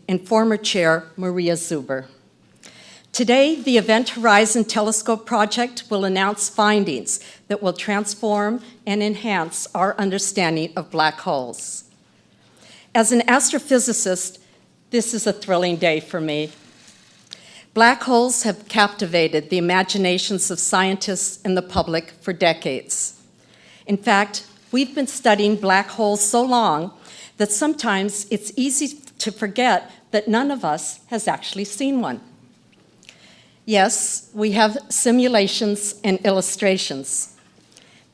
and former chair Maria Zuber. Today, the Event Horizon Telescope Project will announce findings that will transform and enhance our understanding of black holes. As an astrophysicist, this is a thrilling day for me. Black holes have captivated the imaginations of scientists and the public for decades. In fact, we've been studying black holes so long that sometimes it's easy to forget that none of us has actually seen one. Yes, we have simulations and illustrations.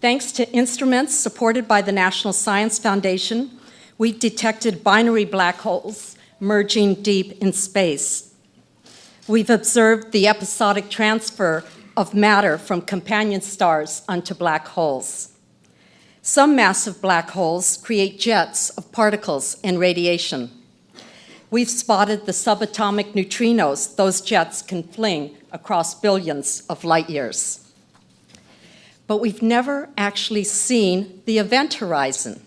Thanks to instruments supported by the National Science Foundation, we've detected binary black holes merging deep in space. We've observed the episodic transfer of matter from companion stars onto black holes. Some massive black holes create jets of particles and radiation. We've spotted the subatomic neutrinos those jets can fling across billions of light years. But we've never actually seen the event horizon,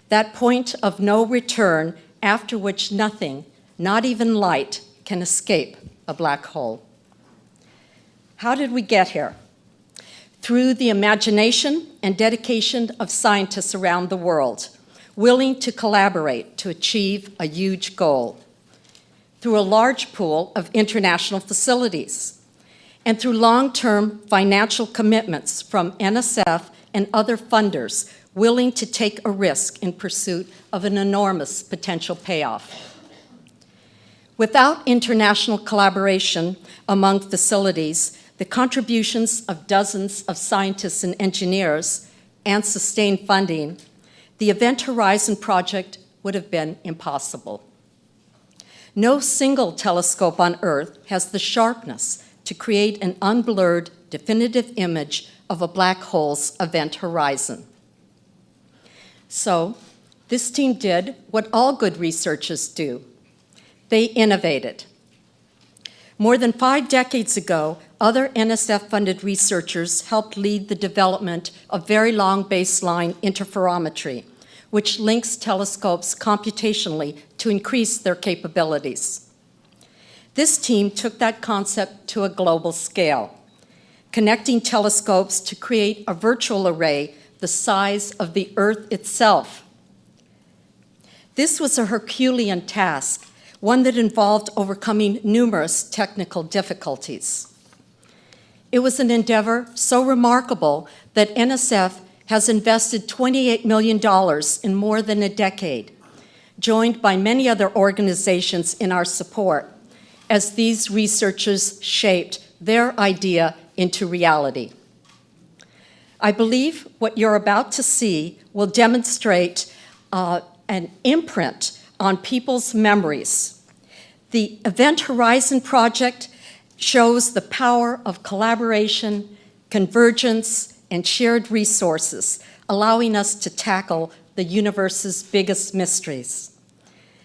that point of no return after which nothing, not even light, can escape a black hole. How did we get here? Through the imagination and dedication of scientists around the world, willing to collaborate to achieve a huge goal, through a large pool of international facilities, and through long-term financial commitments from NSF and other funders willing to take a risk in pursuit of an enormous potential payoff. Without international collaboration among facilities, the contributions of dozens of scientists and engineers, and sustained funding, the Event Horizon Project would have been impossible. No single telescope on Earth has the sharpness to create an unblurred, definitive image of a black hole's event horizon. So, this team did what all good researchers do. They innovated. More than 5 decades ago, other NSF-funded researchers helped lead the development of very long baseline interferometry, which links telescopes computationally to increase their capabilities. This team took that concept to a global scale, connecting telescopes to create a virtual array the size of the Earth itself. This was a Herculean task, one that involved overcoming numerous technical difficulties. It was an endeavor so remarkable that NSF has invested $28 million in more than a decade, joined by many other organizations in our support, as these researchers shaped their idea into reality. I believe what you're about to see will demonstrate an imprint on people's memories. The Event Horizon Project shows the power of collaboration, convergence, and shared resources, allowing us to tackle the universe's biggest mysteries.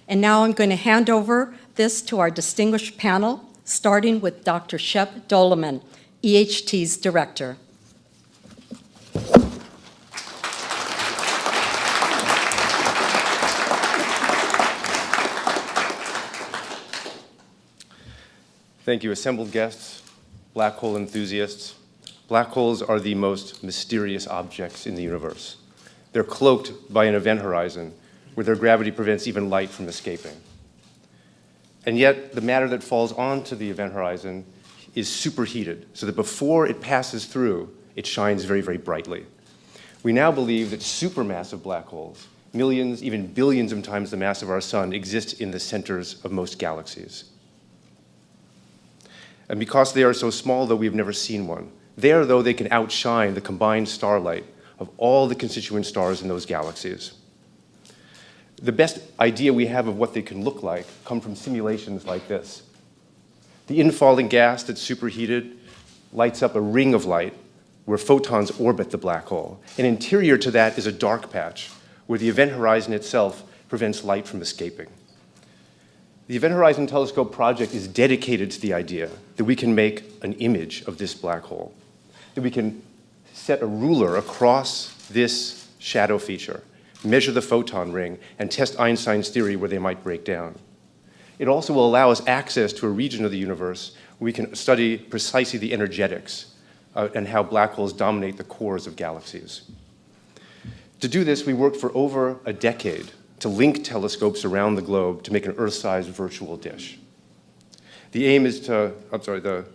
And now I'm going to hand over this to our distinguished panel, starting with Dr. Shep Doeleman, EHT's director. Thank you, assembled guests, black hole enthusiasts. Black holes are the most mysterious objects in the universe. They're cloaked by an event horizon where their gravity prevents even light from escaping. And yet, the matter that falls onto the event horizon is superheated, so that before it passes through, it shines very, very brightly. We now believe that supermassive black holes, millions, even billions of times the mass of our sun, exist in the centers of most galaxies. And because they are so small, though, we've never seen one. There, though, they can outshine the combined starlight of all the constituent stars in those galaxies. The best idea we have of what they can look like come from simulations like this. The infalling gas that's superheated lights up a ring of light where photons orbit the black hole. And interior to that is a dark patch where the event horizon itself prevents light from escaping. The Event Horizon Telescope Project is dedicated to the idea that we can make an image of this black hole, that we can set a ruler across this shadow feature, measure the photon ring, and test Einstein's theory where they might break down. It also will allow us access to a region of the universe where we can study precisely the energetics and how black holes dominate the cores of galaxies. To do this, we worked for over a decade to link telescopes around the globe to make an Earth-sized virtual dish. The aim is to, the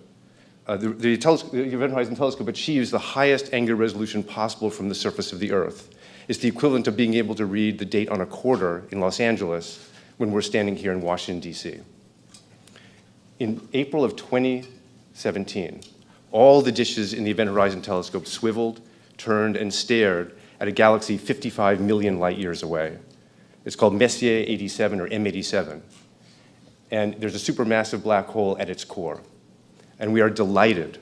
Event Horizon Telescope achieves the highest angular resolution possible from the surface of the Earth. It's the equivalent of being able to read the date on a quarter in Los Angeles when we're standing here in Washington, D.C. In April of 2017, all the dishes in the Event Horizon Telescope swiveled, turned, and stared at a galaxy 55 million light years away. It's called Messier 87 or M87. And there's a supermassive black hole at its core. And we are delighted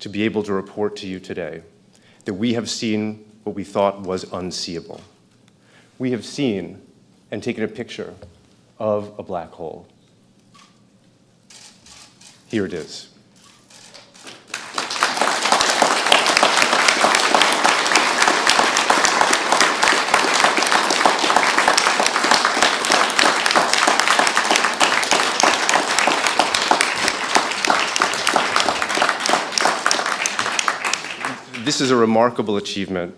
to be able to report to you today that we have seen what we thought was unseeable. We have seen and taken a picture of a black hole. Here it is. This is a remarkable achievement.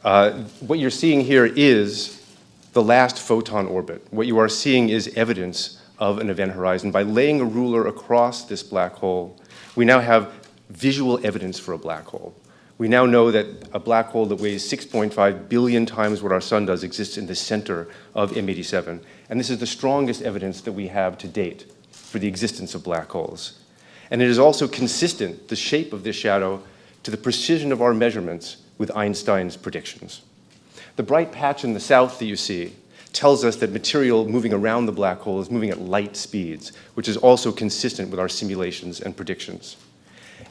What you're seeing here is the last photon orbit. What you are seeing is evidence of an event horizon. By laying a ruler across this black hole, we now have visual evidence for a black hole. We now know that a black hole that weighs 6.5 billion times what our sun does exists in the center of M87. And this is the strongest evidence that we have to date for the existence of black holes. And it is also consistent, the shape of this shadow, to the precision of our measurements with Einstein's predictions. The bright patch in the south that you see tells us that material moving around the black hole is moving at light speeds, which is also consistent with our simulations and predictions.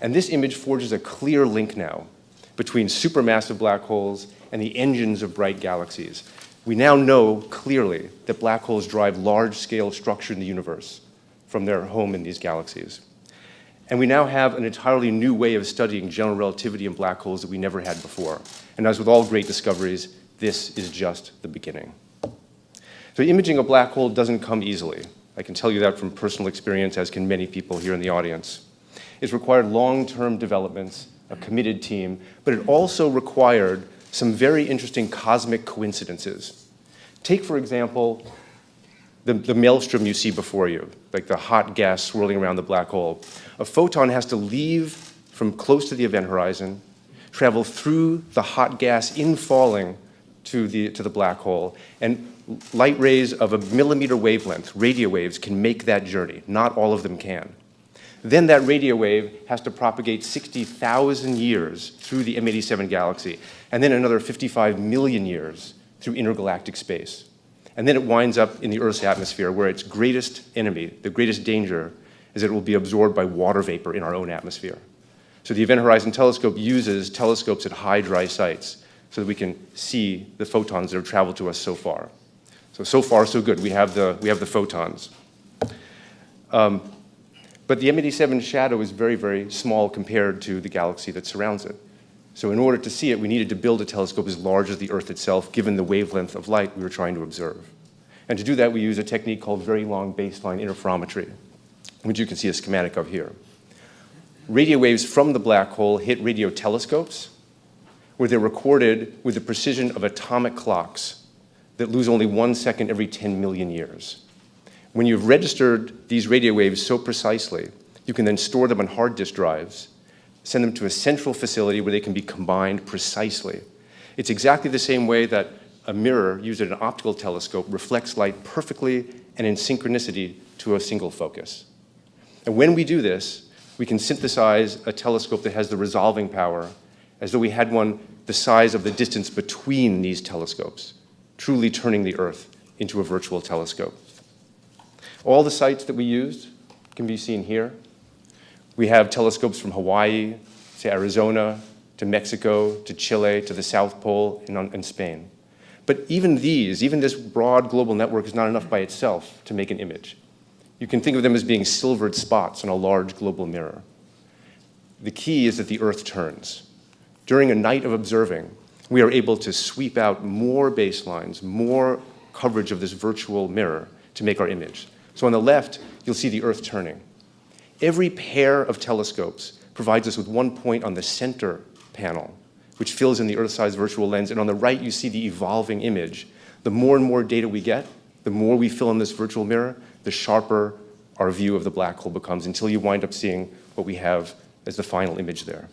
And this image forges a clear link now between supermassive black holes and the engines of bright galaxies. We now know clearly that black holes drive large-scale structure in the universe from their home in these galaxies. And we now have an entirely new way of studying general relativity in black holes that we never had before. And as with all great discoveries, this is just the beginning. So imaging a black hole doesn't come easily. I can tell you that from personal experience, as can many people here in the audience. It's required long-term developments, a committed team, but it also required some very interesting cosmic coincidences. Take, for example, the maelstrom you see before you, like the hot gas swirling around the black hole. A photon has to leave from close to the event horizon, travel through the hot gas in falling to the black hole, and light rays of a millimeter wavelength, radio waves, can make that journey. Not all of them can. Then that radio wave has to propagate 60,000 years through the M87 galaxy, and then another 55 million years through intergalactic space. And then it winds up in the Earth's atmosphere, where its greatest enemy, the greatest danger, is that it will be absorbed by water vapor in our own atmosphere. So the Event Horizon Telescope uses telescopes at high dry sites so that we can see the photons that have traveled to us so far. So far, so good. We have the photons. But the M87 shadow is very, very small compared to the galaxy that surrounds it. So in order to see it, we needed to build a telescope as large as the Earth itself, given the wavelength of light we were trying to observe. And to do that, we use a technique called very long baseline interferometry, which you can see a schematic of here. Radio waves from the black hole hit radio telescopes, where they're recorded with the precision of atomic clocks that lose only 1 second every 10 million years. When you've registered these radio waves so precisely, you can then store them on hard disk drives, send them to a central facility where they can be combined precisely. It's exactly the same way that a mirror used at an optical telescope reflects light perfectly and in synchronicity to a single focus. And when we do this, we can synthesize a telescope that has the resolving power as though we had one the size of the distance between these telescopes, truly turning the Earth into a virtual telescope. All the sites that we used can be seen here. We have telescopes from Hawaii to Arizona to Mexico to Chile to the South Pole and Spain. But even this broad global network is not enough by itself to make an image. You can think of them as being silvered spots on a large global mirror. The key is that the Earth turns. During a night of observing, we are able to sweep out more baselines, more coverage of this virtual mirror to make our image. So on the left, you'll see the Earth turning. Every pair of telescopes provides us with one point on the center panel, which fills in the Earth-sized virtual lens. And on the right, you see the evolving image. The more and more data we get, the more we fill in this virtual mirror, the sharper our view of the black hole becomes, until you wind up seeing what we have as the final image there.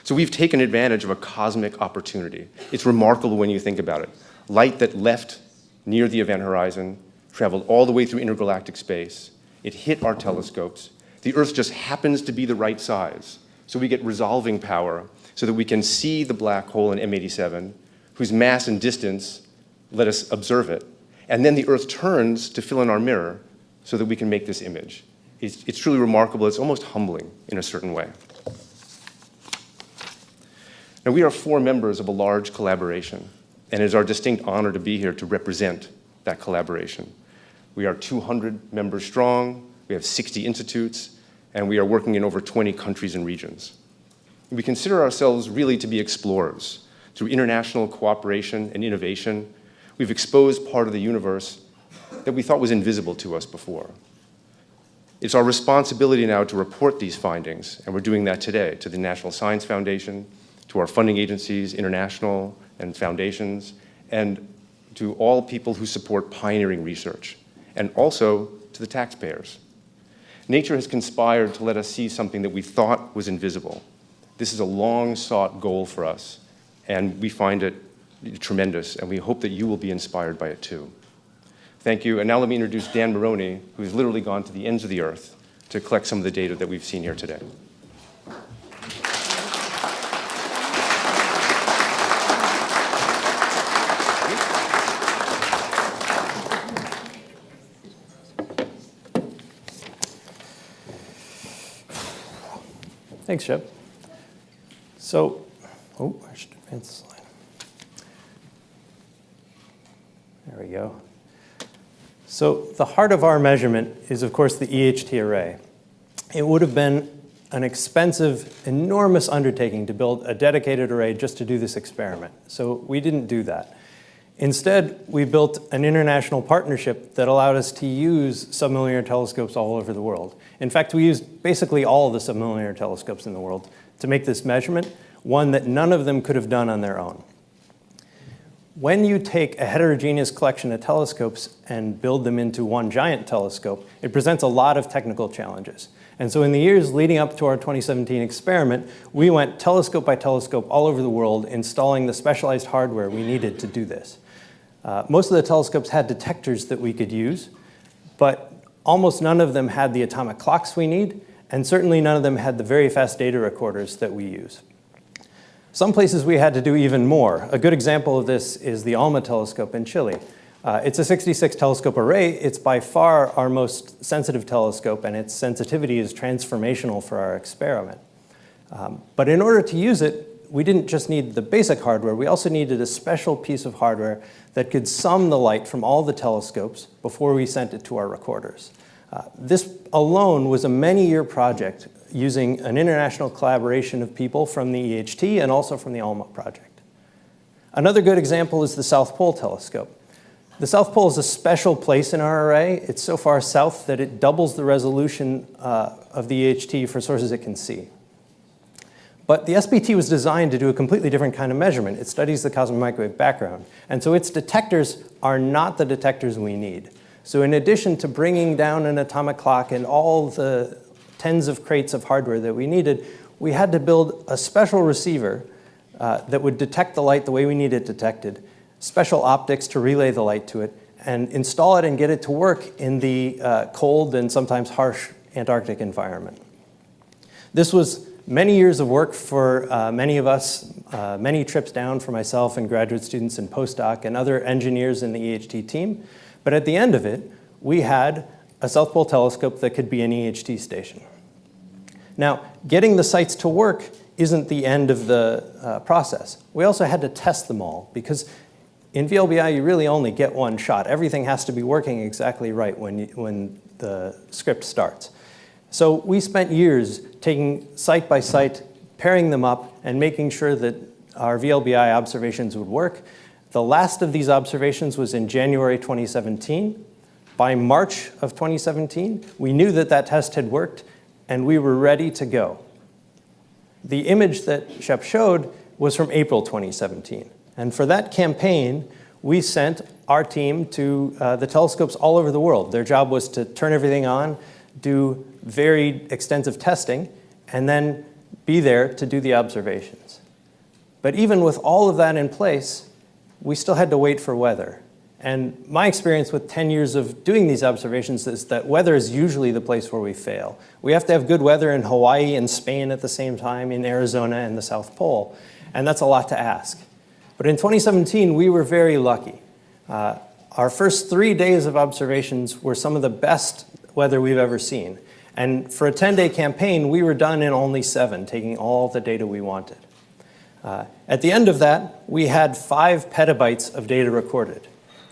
So we've taken advantage of a cosmic opportunity. It's remarkable when you think about it. Light that left near the event horizon, traveled all the way through intergalactic space. It hit our telescopes. The Earth just happens to be the right size. So we get resolving power so that we can see the black hole in M87, whose mass and distance let us observe it. And then the Earth turns to fill in our mirror so that we can make this image. It's truly remarkable. It's almost humbling in a certain way. Now, we are 4 members of a large collaboration, and it is our distinct honor to be here to represent that collaboration. We are 200 members strong, we have 60 institutes, and we are working in over 20 countries and regions. We consider ourselves really to be explorers. Through international cooperation and innovation, we've exposed part of the universe that we thought was invisible to us before. It's our responsibility now to report these findings, and we're doing that today to the National Science Foundation, to our funding agencies, international and foundations, and to all people who support pioneering research, and also to the taxpayers. Nature has conspired to let us see something that we thought was invisible. This is a long-sought goal for us, and we find it tremendous, and we hope that you will be inspired by it too. Thank you, and now let me introduce Dan Moroney, who has literally gone to the ends of the earth to collect some of the data that we've seen here today. Thanks, Chip. So, I should advance the slide. There we go. So the heart of our measurement is, of course, the EHT array. It would have been an expensive, enormous undertaking to build a dedicated array just to do this experiment. So we didn't do that. Instead, we built an international partnership that allowed us to use submillimeter telescopes all over the world. In fact, we used basically all of the submillimeter telescopes in the world to make this measurement, one that none of them could have done on their own. When you take a heterogeneous collection of telescopes and build them into one giant telescope, it presents a lot of technical challenges. And so in the years leading up to our 2017 experiment, we went telescope by telescope all over the world, installing the specialized hardware we needed to do this. Most of the telescopes had detectors that we could use, but almost none of them had the atomic clocks we need, and certainly none of them had the very fast data recorders that we use. Some places we had to do even more. A good example of this is the ALMA telescope in Chile. It's a 66 telescope array. It's by far our most sensitive telescope, and its sensitivity is transformational for our experiment. But in order to use it, we didn't just need the basic hardware, we also needed a special piece of hardware that could sum the light from all the telescopes before we sent it to our recorders. This alone was a many-year project using an international collaboration of people from the EHT and also from the ALMA project. Another good example is the South Pole telescope. The South Pole is a special place in our array. It's so far south that it doubles the resolution of the EHT for sources it can see. But the SPT was designed to do a completely different kind of measurement. It studies the cosmic microwave background. And so its detectors are not the detectors we need. So in addition to bringing down an atomic clock and all the tens of crates of hardware that we needed, we had to build a special receiver that would detect the light the way we need it detected, special optics to relay the light to it, and install it and get it to work in the cold and sometimes harsh Antarctic environment. This was many years of work for many of us, many trips down for myself and graduate students and postdoc and other engineers in the EHT team. But at the end of it, we had a South Pole telescope that could be an EHT station. Now, getting the sites to work isn't the end of the process. We also had to test them all, because in VLBI, you really only get one shot. Everything has to be working exactly right when the script starts. So we spent years taking site by site, pairing them up, and making sure that our VLBI observations would work. The last of these observations was in January 2017. By March of 2017, we knew that that test had worked, and we were ready to go. The image that Shep showed was from April 2017. And for that campaign, we sent our team to the telescopes all over the world. Their job was to turn everything on, do very extensive testing, and then be there to do the observations. But even with all of that in place, we still had to wait for weather. And my experience with 10 years of doing these observations is that weather is usually the place where we fail. We have to have good weather in Hawaii and Spain at the same time, in Arizona and the South Pole, and that's a lot to ask. But in 2017, we were very lucky. Our first 3 days of observations were some of the best weather we've ever seen. And for a 10-day campaign, we were done in only 7, taking all the data we wanted. At the end of that, we had 5 petabytes of data recorded.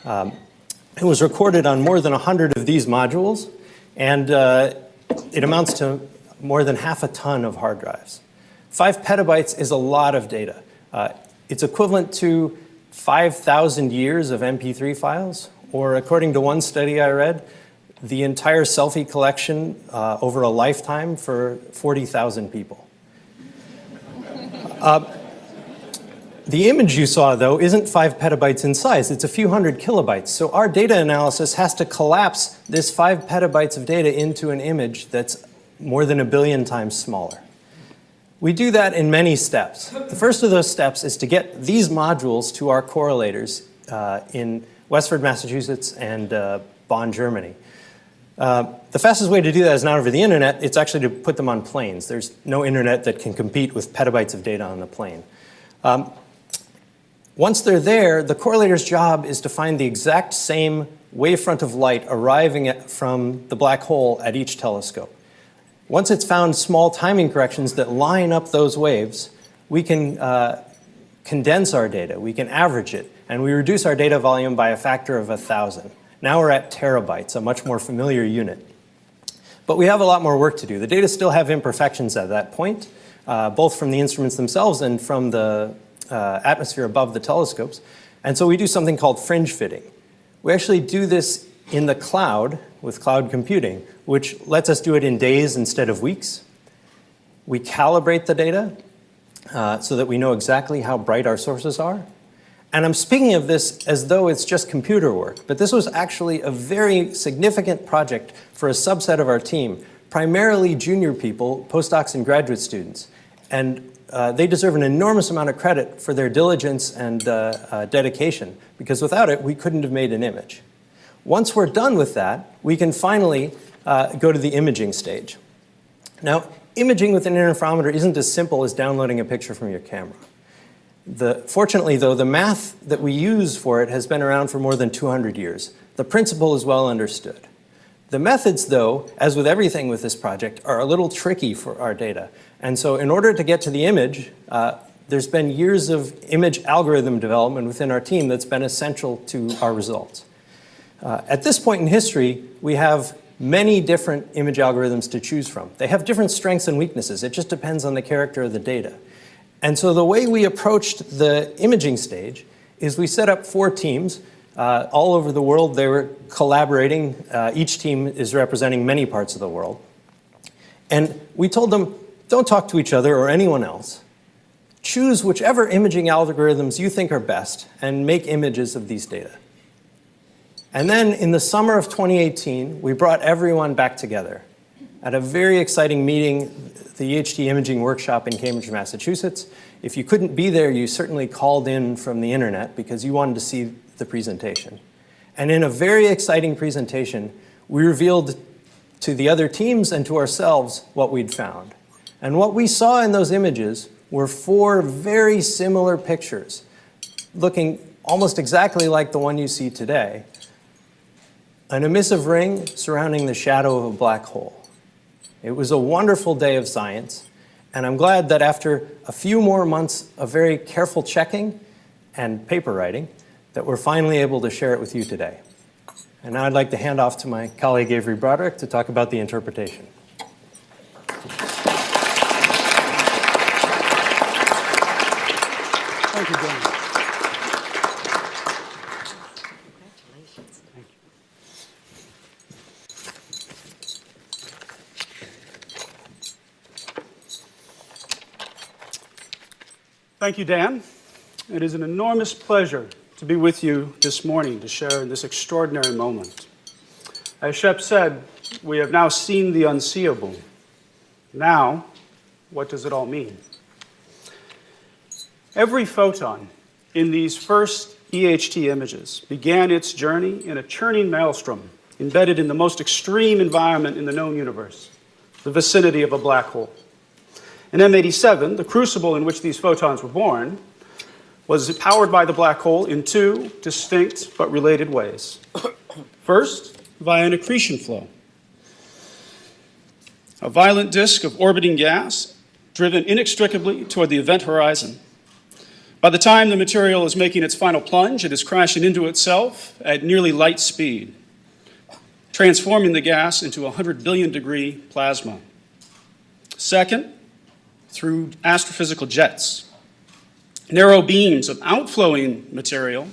It was recorded on more than 100 of these modules, and it amounts to more than half a ton of hard drives. 5 petabytes is a lot of data. It's equivalent to 5,000 years of MP3 files, or according to one study I read, the entire selfie collection over a lifetime for 40,000 people. The image you saw, though, isn't 5 petabytes in size. It's a few hundred kilobytes. So our data analysis has to collapse this 5 petabytes of data into an image that's more than 1 billion times smaller. We do that in many steps. The first of those steps is to get these modules to our correlators in Westford, Massachusetts, and Bonn, Germany. The fastest way to do that is not over the internet. It's actually to put them on planes. There's no internet that can compete with petabytes of data on the plane. Once they're there, the correlator's job is to find the exact same wavefront of light arriving from the black hole at each telescope. Once it's found small timing corrections that line up those waves, we can condense our data, we can average it, and we reduce our data volume by a factor of 1,000. Now we're at terabytes, a much more familiar unit. But we have a lot more work to do. The data still have imperfections at that point, both from the instruments themselves and from the atmosphere above the telescopes. And so we do something called fringe fitting. We actually do this in the cloud with cloud computing, which lets us do it in days instead of weeks. We calibrate the data so that we know exactly how bright our sources are. And I'm speaking of this as though it's just computer work, but this was actually a very significant project for a subset of our team, primarily junior people, postdocs and graduate students. And they deserve an enormous amount of credit for their diligence and dedication, because without it, we couldn't have made an image. Once we're done with that, we can finally go to the imaging stage. Now, imaging with an interferometer isn't as simple as downloading a picture from your camera. Fortunately, though, the math that we use for it has been around for more than 200 years. The principle is well understood. The methods, though, as with everything with this project, are a little tricky for our data. And so in order to get to the image, there's been years of image algorithm development within our team that's been essential to our results. At this point in history, we have many different image algorithms to choose from. They have different strengths and weaknesses. It just depends on the character of the data. And so the way we approached the imaging stage is we set up 4 teams all over the world. They were collaborating. Each team is representing many parts of the world. And we told them, don't talk to each other or anyone else. Choose whichever imaging algorithms you think are best and make images of these data. And then in the summer of 2018, we brought everyone back together at a very exciting meeting, the EHT Imaging Workshop in Cambridge, Massachusetts. If you couldn't be there, you certainly called in from the internet because you wanted to see the presentation. And in a very exciting presentation, we revealed to the other teams and to ourselves what we'd found. And what we saw in those images were 4 very similar pictures, looking almost exactly like the one you see today. An emissive ring surrounding the shadow of a black hole. It was a wonderful day of science, and I'm glad that after a few more months of very careful checking and paper writing, that we're finally able to share it with you today. And now I'd like to hand off to my colleague Avery Broderick to talk about the interpretation. Thank you, Dan. Congratulations. Thank you. Thank you, Dan. It is an enormous pleasure to be with you this morning to share in this extraordinary moment. As Shep said, we have now seen the unseeable. Now, what does it all mean? Every photon in these first EHT images began its journey in a churning maelstrom embedded in the most extreme environment in the known universe, the vicinity of a black hole. In M87, the crucible in which these photons were born was powered by the black hole in two distinct but related ways. First, via an accretion flow, a violent disk of orbiting gas driven inextricably toward the event horizon. By the time the material is making its final plunge, it is crashing into itself at nearly light speed, transforming the gas into a 100 billion degree plasma. Second, through astrophysical jets, narrow beams of outflowing material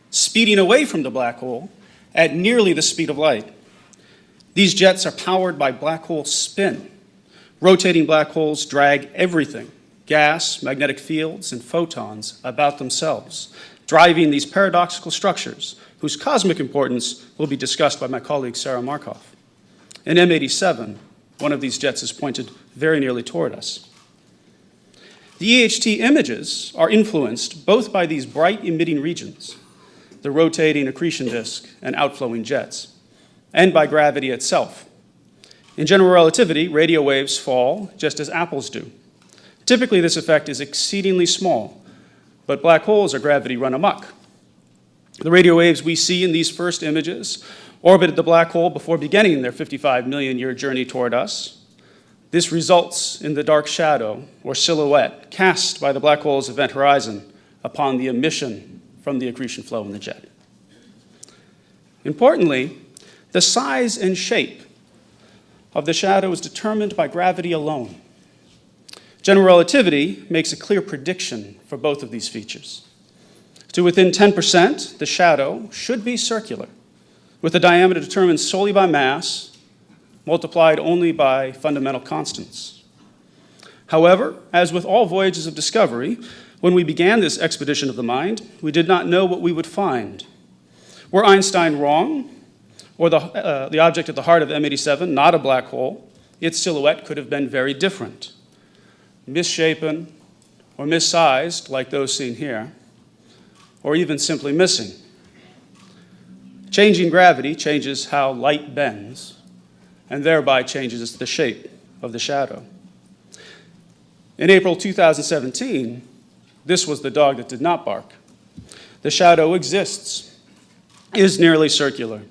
speeding away from the black hole at nearly the speed of light. These jets are powered by black hole spin. Rotating black holes drag everything, gas, magnetic fields, and photons, about themselves, driving these paradoxical structures whose cosmic importance will be discussed by my colleague Sarah Markov. In M87, one of these jets is pointed very nearly toward us. The EHT images are influenced both by these bright emitting regions, the rotating accretion disk and outflowing jets, and by gravity itself. In general relativity, radio waves fall just as apples do. Typically, this effect is exceedingly small, but black holes are gravity run amok. The radio waves we see in these first images orbited the black hole before beginning their 55 million year journey toward us. This results in the dark shadow or silhouette cast by the black hole's event horizon upon the emission from the accretion flow in the jet. Importantly, the size and shape of the shadow is determined by gravity alone. General relativity makes a clear prediction for both of these features. To within 10%, the shadow should be circular, with a diameter determined solely by mass, multiplied only by fundamental constants. However, as with all voyages of discovery, when we began this expedition of the mind, we did not know what we would find. Were Einstein wrong, or the object at the heart of M87 not a black hole, its silhouette could have been very different, misshapen or missized like those seen here, or even simply missing. Changing gravity changes how light bends, and thereby changes the shape of the shadow. In April 2017, this was the dog that did not bark. The shadow exists, is nearly circular,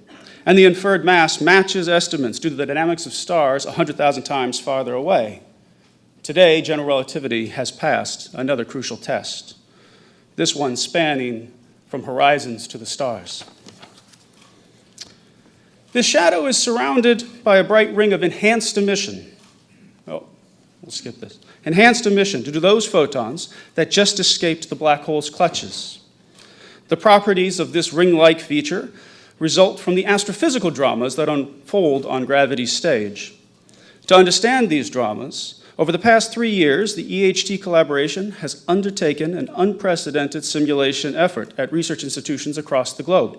and the inferred mass matches estimates due to the dynamics of stars 100,000 times farther away. Today, general relativity has passed another crucial test, this one spanning from horizons to the stars. This shadow is surrounded by a bright ring of enhanced emission. Oh, we'll skip this. Enhanced emission due to those photons that just escaped the black hole's clutches. The properties of this ring-like feature result from the astrophysical dramas that unfold on gravity's stage. To understand these dramas, over the past 3 years, the EHT collaboration has undertaken an unprecedented simulation effort at research institutions across the globe.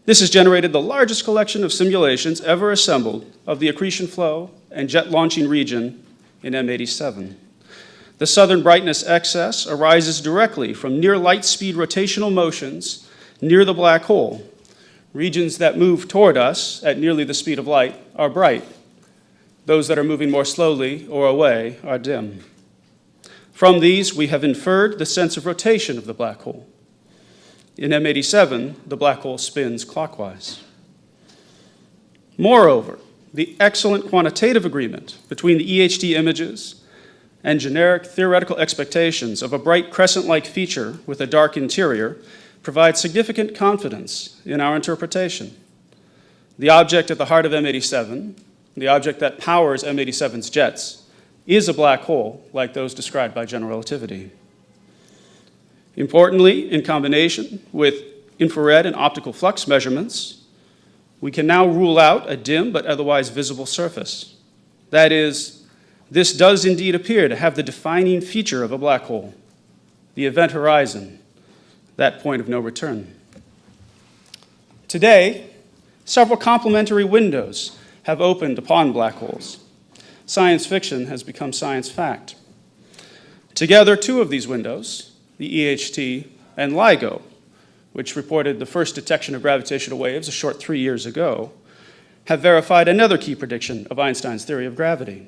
This has generated the largest collection of simulations ever assembled of the accretion flow and jet launching region in M87. The southern brightness excess arises directly from near light speed rotational motions near the black hole. Regions that move toward us at nearly the speed of light are bright. Those that are moving more slowly or away are dim. From these, we have inferred the sense of rotation of the black hole. In M87, the black hole spins clockwise. Moreover, the excellent quantitative agreement between the EHT images and generic theoretical expectations of a bright crescent-like feature with a dark interior provides significant confidence in our interpretation. The object at the heart of M87, the object that powers M87's jets, is a black hole like those described by general relativity. Importantly, in combination with infrared and optical flux measurements, we can now rule out a dim but otherwise visible surface. That is, this does indeed appear to have the defining feature of a black hole, the event horizon, that point of no return. Today, several complementary windows have opened upon black holes. Science fiction has become science fact. Together, two of these windows, the EHT and LIGO, which reported the first detection of gravitational waves a short 3 years ago, have verified another key prediction of Einstein's theory of gravity.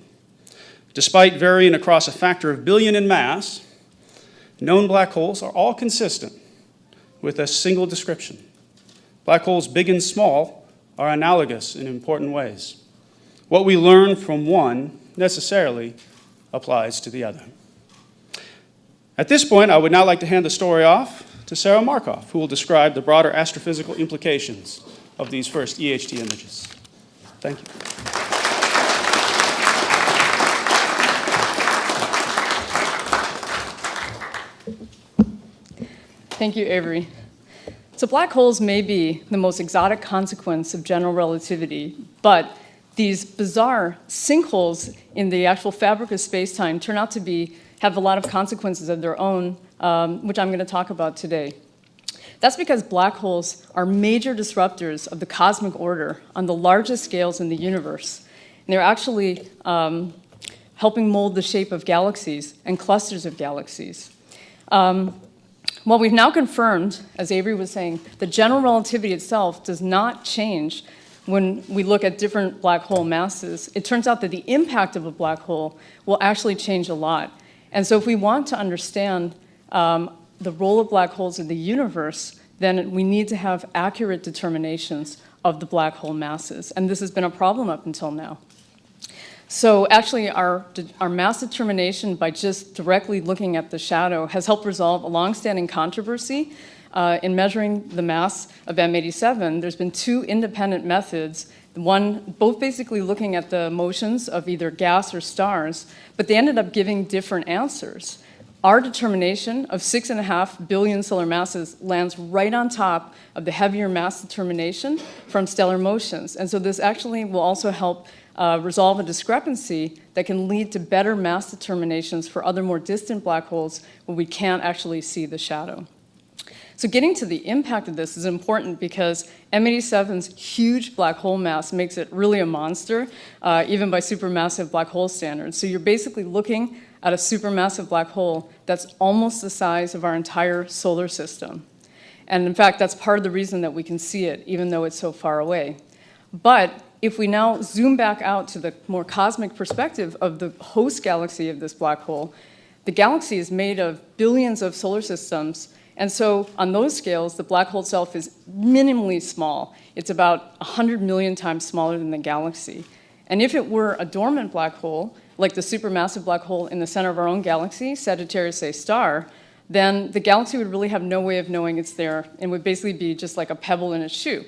Despite varying across a factor of billion in mass, known black holes are all consistent with a single description. Black holes big and small are analogous in important ways. What we learn from one necessarily applies to the other. At this point, I would now like to hand the story off to Sarah Markoff, who will describe the broader astrophysical implications of these first EHT images. Thank you. Thank you, Avery. So black holes may be the most exotic consequence of general relativity, but these bizarre sinkholes in the actual fabric of space-time turn out to have a lot of consequences of their own, which I'm going to talk about today. That's because black holes are major disruptors of the cosmic order on the largest scales in the universe. And they're actually helping mold the shape of galaxies and clusters of galaxies. Well, we've now confirmed, as Avery was saying, that general relativity itself does not change when we look at different black hole masses. It turns out that the impact of a black hole will actually change a lot. And so if we want to understand the role of black holes in the universe, then we need to have accurate determinations of the black hole masses. And this has been a problem up until now. So actually, our mass determination by just directly looking at the shadow has helped resolve a longstanding controversy. In measuring the mass of M87, there's been two independent methods, both basically looking at the motions of either gas or stars, but they ended up giving different answers. Our determination of 6.5 billion solar masses lands right on top of the heavier mass determination from stellar motions. And so this actually will also help resolve a discrepancy that can lead to better mass determinations for other more distant black holes where we can't actually see the shadow. So getting to the impact of this is important because M87's huge black hole mass makes it really a monster, even by supermassive black hole standards. So you're basically looking at a supermassive black hole that's almost the size of our entire solar system. And in fact, that's part of the reason that we can see it, even though it's so far away. But if we now zoom back out to the more cosmic perspective of the host galaxy of this black hole, the galaxy is made of billions of solar systems. And so on those scales, the black hole itself is minimally small. It's about 100 million times smaller than the galaxy. And if it were a dormant black hole, like the supermassive black hole in the center of our own galaxy, Sagittarius A star, then the galaxy would really have no way of knowing it's there and would basically be just like a pebble in a shoe.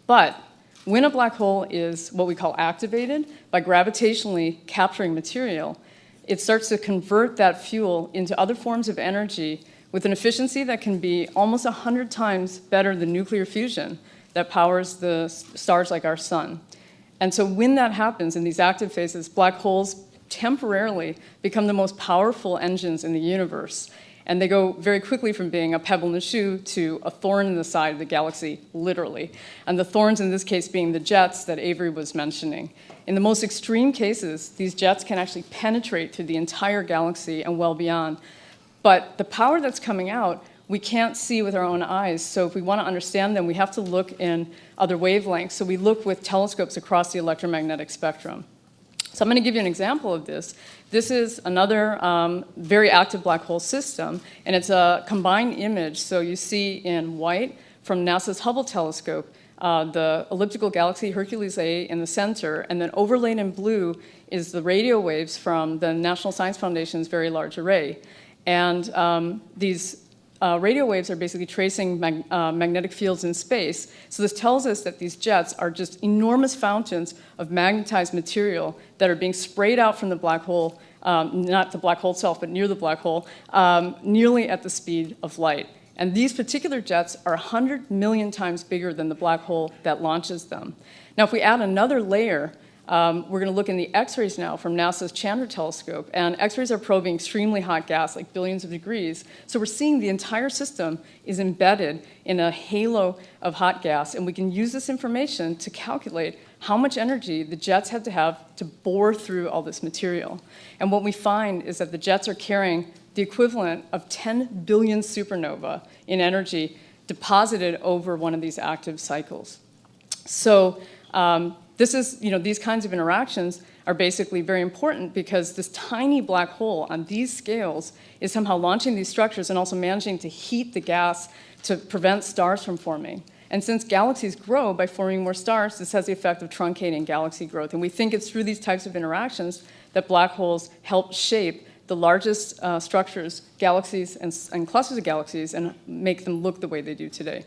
But when a black hole is what we call activated by gravitationally capturing material, it starts to convert that fuel into other forms of energy with an efficiency that can be almost 100 times better than nuclear fusion that powers the stars like our sun. And so when that happens in these active phases, black holes temporarily become the most powerful engines in the universe. And they go very quickly from being a pebble in the shoe to a thorn in the side of the galaxy, literally. And the thorns in this case being the jets that Avery was mentioning. In the most extreme cases, these jets can actually penetrate through the entire galaxy and well beyond. But the power that's coming out, we can't see with our own eyes. So if we want to understand them, we have to look in other wavelengths. So we look with telescopes across the electromagnetic spectrum. So I'm going to give you an example of this. This is another very active black hole system, and it's a combined image. So you see in white from NASA's Hubble telescope the elliptical galaxy Hercules A in the center, and then overlaid in blue is the radio waves from the National Science Foundation's Very Large Array. And these radio waves are basically tracing magnetic fields in space. So this tells us that these jets are just enormous fountains of magnetized material that are being sprayed out from the black hole, not the black hole itself, but near the black hole, nearly at the speed of light. And these particular jets are 100 million times bigger than the black hole that launches them. Now, if we add another layer We're going to look in the X-rays now from NASA's Chandra Telescope, and X-rays are probing extremely hot gas, like billions of degrees. So we're seeing the entire system is embedded in a halo of hot gas, and we can use this information to calculate how much energy the jets had to have to bore through all this material. And what we find is that the jets are carrying the equivalent of 10 billion supernova in energy deposited over one of these active cycles. So this is, these kinds of interactions are basically very important because this tiny black hole on these scales is somehow launching these structures and also managing to heat the gas to prevent stars from forming. And since galaxies grow by forming more stars, this has the effect of truncating galaxy growth. And we think it's through these types of interactions that black holes help shape the largest structures, galaxies, and clusters of galaxies, and make them look the way they do today.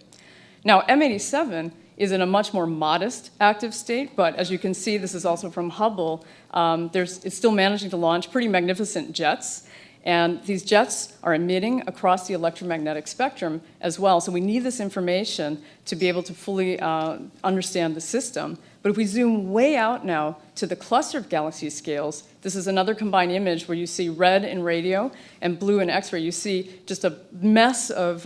Now, M87 is in a much more modest active state, but as you can see, this is also from Hubble, it's still managing to launch pretty magnificent jets. And these jets are emitting across the electromagnetic spectrum as well. So we need this information to be able to fully understand the system. But if we zoom way out now to the cluster of galaxy scales, this is another combined image where you see red in radio and blue in X-ray. You see just a mess of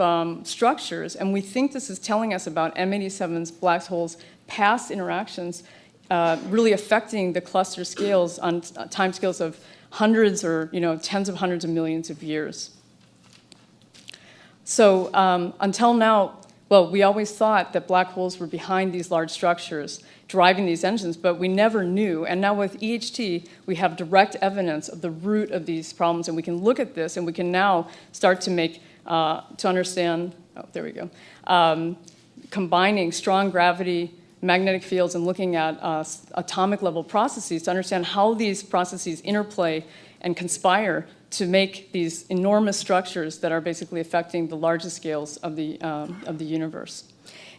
structures. And we think this is telling us about M87's black holes' past interactions really affecting the cluster scales on time scales of hundreds or tens of hundreds of millions of years. So until now, well, we always thought that black holes were behind these large structures, driving these engines, but we never knew. And now with EHT, we have direct evidence of the root of these problems, and we can look at this, and we can now start to make, to understand, combining strong gravity, magnetic fields, and looking at atomic level processes to understand how these processes interplay and conspire to make these enormous structures that are basically affecting the largest scales of the universe.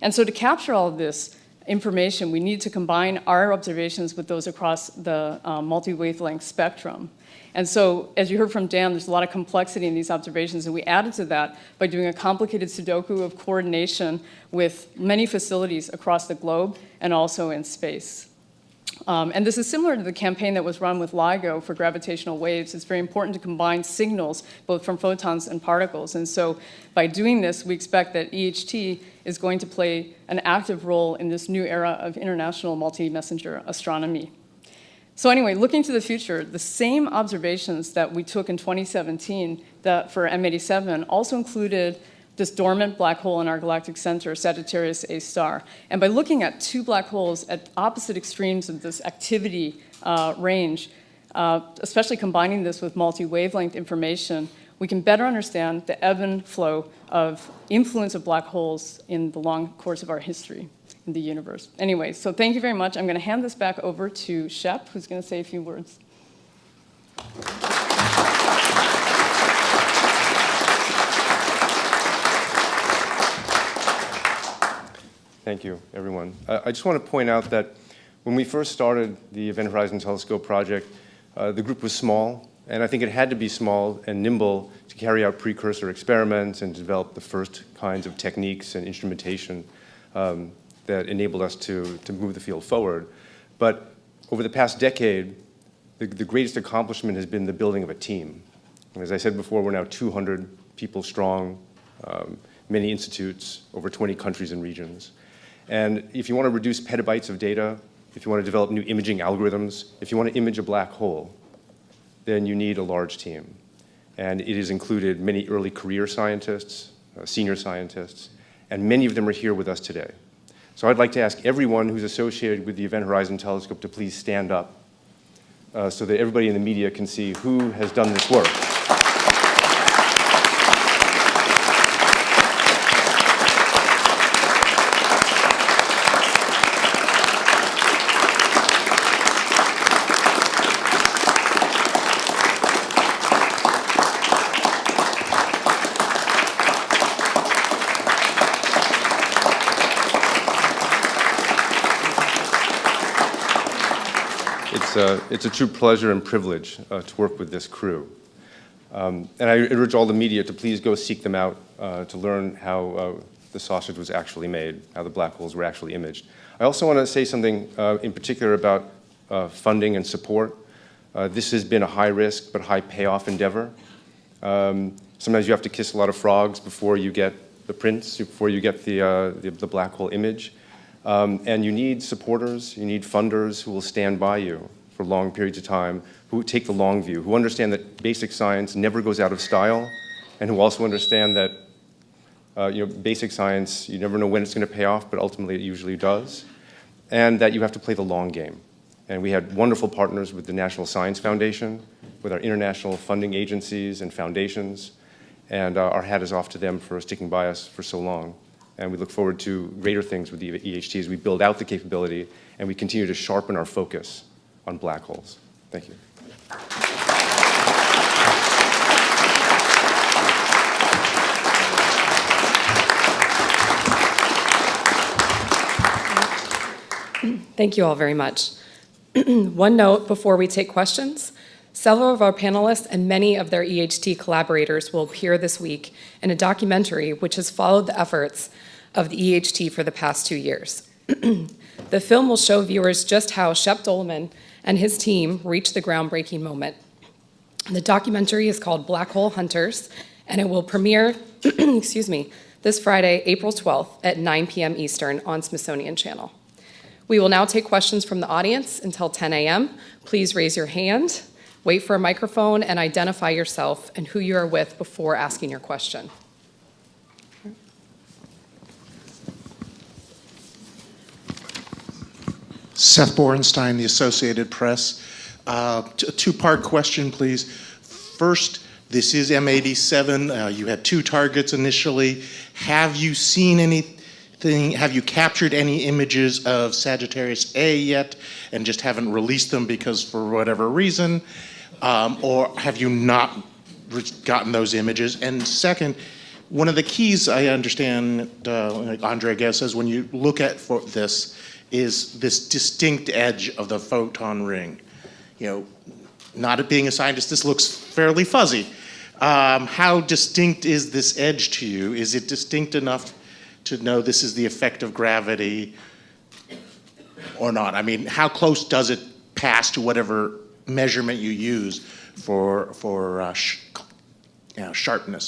And so to capture all of this information, we need to combine our observations with those across the multi-wavelength spectrum. And so, as you heard from Dan, there's a lot of complexity in these observations, and we added to that by doing a complicated Sudoku of coordination with many facilities across the globe and also in space. And this is similar to the campaign that was run with LIGO for gravitational waves. It's very important to combine signals, both from photons and particles. And so by doing this, we expect that EHT is going to play an active role in this new era of international multi-messenger astronomy. So anyway, looking to the future, the same observations that we took in 2017 for M87 also included this dormant black hole in our galactic center, Sagittarius A star. And by looking at two black holes at opposite extremes of this activity range, especially combining this with multi-wavelength information, we can better understand the ebb and flow of influence of black holes in the long course of our history in the universe. Anyway, so thank you very much. I'm going to hand this back over to Shep, who's going to say a few words. Thank you, everyone. I just want to point out that when we first started the Event Horizon Telescope project, the group was small, and I think it had to be small and nimble to carry out precursor experiments and develop the first kinds of techniques and instrumentation that enabled us to move the field forward. But over the past decade, the greatest accomplishment has been the building of a team. And as I said before, we're now 200 people strong, many institutes, over 20 countries and regions. And if you want to reduce petabytes of data, if you want to develop new imaging algorithms, if you want to image a black hole, then you need a large team. And it has included many early career scientists, senior scientists, and many of them are here with us today. So I'd like to ask everyone who's associated with the Event Horizon Telescope to please stand up so that everybody in the media can see who has done this work. It's a true pleasure and privilege to work with this crew. And I urge all the media to please go seek them out to learn how the sausage was actually made, how the black holes were actually imaged. I also want to say something in particular about funding and support. This has been a high-risk but high-payoff endeavor. Sometimes you have to kiss a lot of frogs before you get the prints, before you get the black hole image. And you need supporters, you need funders who will stand by you for long periods of time, who take the long view, who understand that basic science never goes out of style, and who also understand that basic science, you never know when it's going to pay off, but ultimately it usually does, and that you have to play the long game. And we had wonderful partners with the National Science Foundation, with our international funding agencies and foundations, and our hat is off to them for sticking by us for so long. And we look forward to greater things with the EHT as we build out the capability and we continue to sharpen our focus on black holes. Thank you. Thank you all very much. One note before we take questions. Several of our panelists and many of their EHT collaborators will appear this week in a documentary which has followed the efforts of the EHT for the past 2 years. The film will show viewers just how Shep Doeleman and his team reached the groundbreaking moment. The documentary is called Black Hole Hunters, and it will premiere this Friday, April 12th at 9 p.m. Eastern on Smithsonian Channel. We will now take questions from the audience until 10 a.m. Please raise your hand, wait for a microphone, and identify yourself and who you are with before asking your question. Seth Borenstein, The Associated Press. A two-part question, please. First, this is M87. You had 2 targets initially. Have you seen anything, have you captured any images of Sagittarius A yet and just haven't released them because for whatever reason? Or have you not gotten those images? And second, one of the keys I understand, like Andre Gev says, when you look at for this, is this distinct edge of the photon ring. Not being a scientist, this looks fairly fuzzy. How distinct is this edge to you? Is it distinct enough to know this is the effect of gravity or not? I mean, how close does it pass to whatever measurement you use for sharpness?